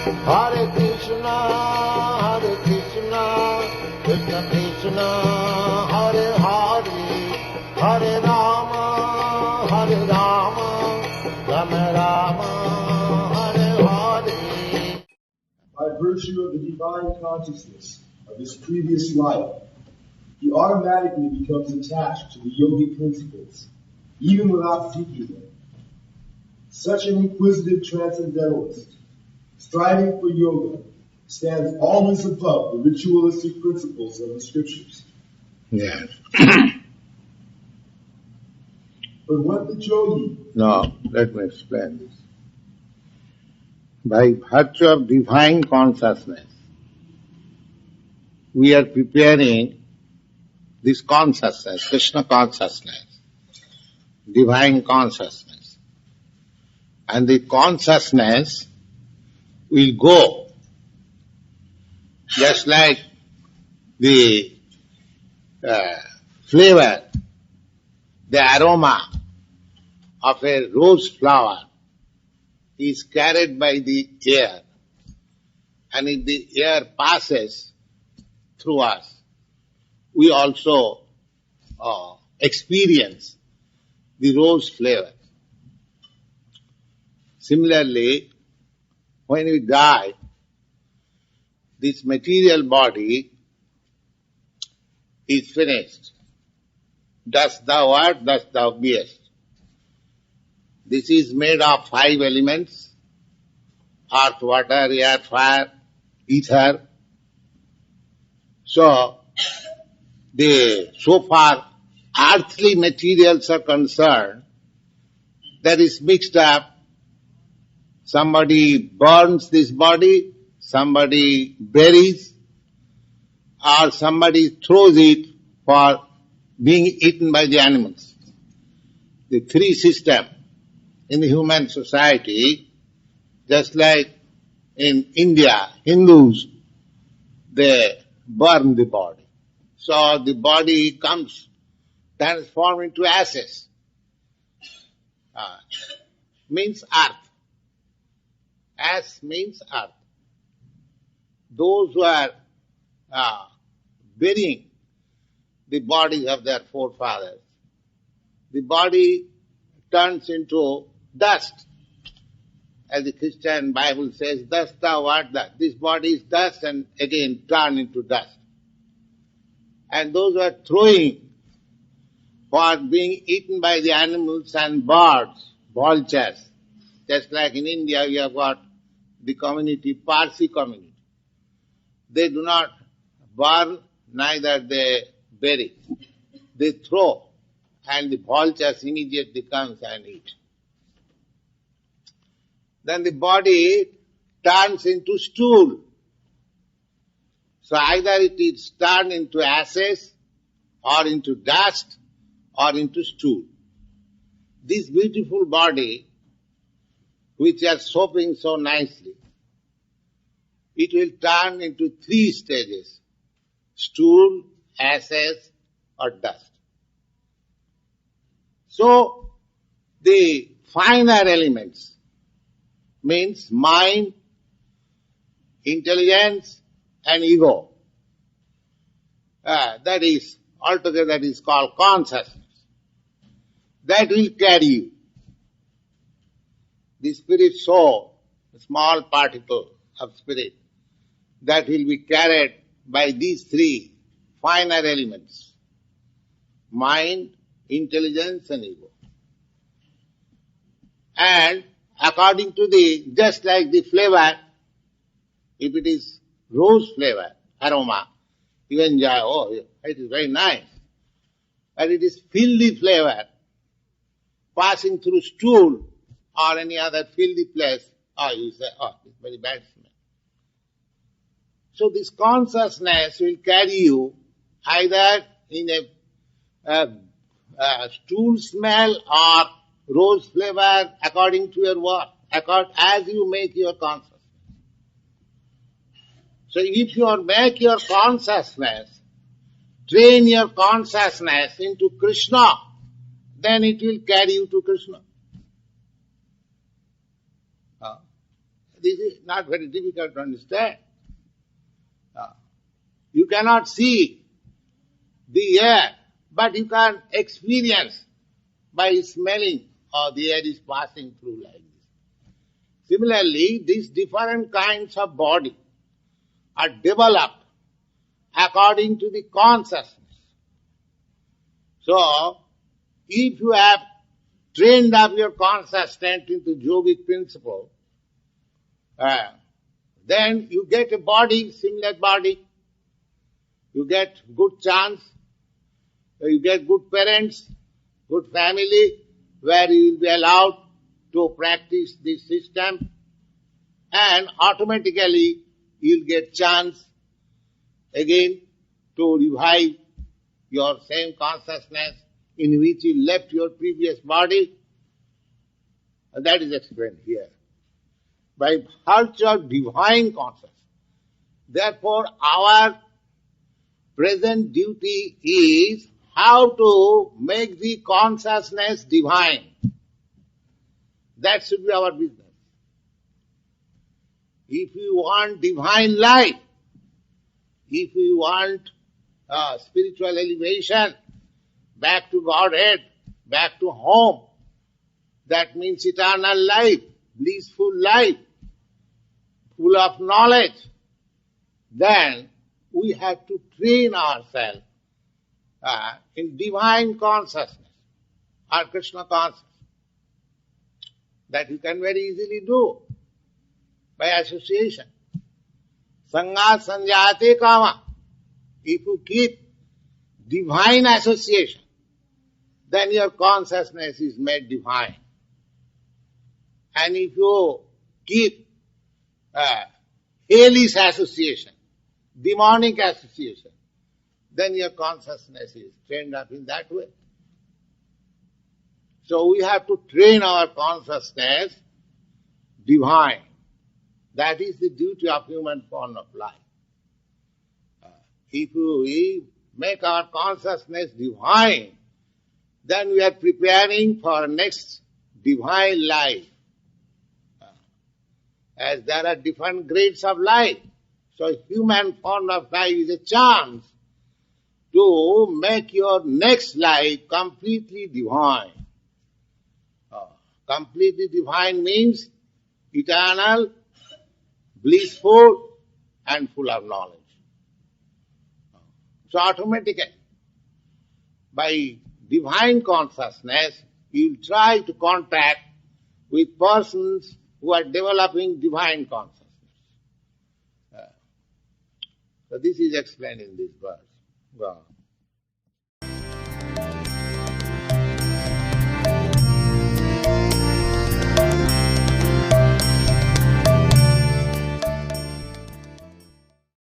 Hare Krishna, Krishna Krishna, Hare Hare, Hare Rama, Rama Rama, Hare Hare. By virtue of the divine consciousness of his previous life, he automatically becomes attached to the yogic principles, even without seeking them. Such an inquisitive transcendentalist, striving for yoga, stands always above the ritualistic principles of the scriptures. Yes. But what the yogi... No, let me explain this. By virtue of divine consciousness, we are preparing this consciousness, Krishna consciousness, divine consciousness. And the consciousness will go just like the flavor, the aroma of a rose flower is carried by the air. And if the air passes through us, we also experience the rose flavor. Similarly, when we die, this material body is finished. Dost thou art, dost thou beest. This is made of 5 elements: earth, water, air, fire, ether. So far earthly materials are concerned, that is mixed up. Somebody burns this body, somebody buries, or somebody throws it for being eaten by the animals. The 3 systems in the human society, just like in India, Hindus, they burn the body. So the body comes transformed into ashes. Means earth. Ash means earth. Those who are burying the bodies of their forefathers, the body turns into dust. As the Christian Bible says, dust thou art dust. This body is dust and again turn into dust. And those who are throwing for being eaten by the animals and birds, vultures, just like in India we have got the community, Parsi community. They do not burn, neither they bury. They throw, and the vultures immediately comes and eat. Then the body turns into stool. So either it is turned into ashes, or into dust, or into stool. This beautiful body, which are soaping so nicely, it will turn into 3 stages: stool, ashes, or dust. So the finer elements means mind, intelligence, and ego. That is called consciousness. That will carry you. The spirit soul, a small particle of spirit, that will be carried by these 3 finer elements: mind, intelligence, and ego. And according to just like the flavor, if it is rose flavor, aroma, you enjoy, oh, it is very nice. But it is filthy flavor, passing through stool or any other filthy place, you say, it's very bad smell. So this consciousness will carry you either in a stool smell or rose flavor according to your work, as you make your consciousness. So if you make your consciousness, train your consciousness into Krishna, then it will carry you to Krishna. this is not very difficult to understand. You cannot see the air, but you can experience by smelling how the air is passing through like this. Similarly, these different kinds of body are developed according to the consciousness. So, if you have trained up your consciousness into yogic principle, then you get a body, similar body. You get good chance, you get good parents, good family, where you will be allowed to practice this system, and automatically you will get chance again to revive your same consciousness in which you left your previous body. And that is explained here. By virtue of divine consciousness. Therefore, our present duty is how to make the consciousness divine. That should be our business. If you want divine life, if you want spiritual elevation, back to Godhead, back to home, that means eternal life, blissful life, full of knowledge, then we have to train ourselves in divine consciousness or Krishna consciousness. That you can very easily do by association. Sangha sanjate kama. If you keep divine association, then your consciousness is made divine. And if you keep hellish association, demonic association, then your consciousness is trained up in that way. So we have to train our consciousness divine. That is the duty of human form of life. If we make our consciousness divine, then we are preparing for next divine life. As there are different grades of life, so human form of life is a chance to make your next life completely divine. Completely divine means eternal, blissful, and full of knowledge. So automatically, by divine consciousness, you will try to contact with persons who are developing divine consciousness. So this is explained in this verse. Wow.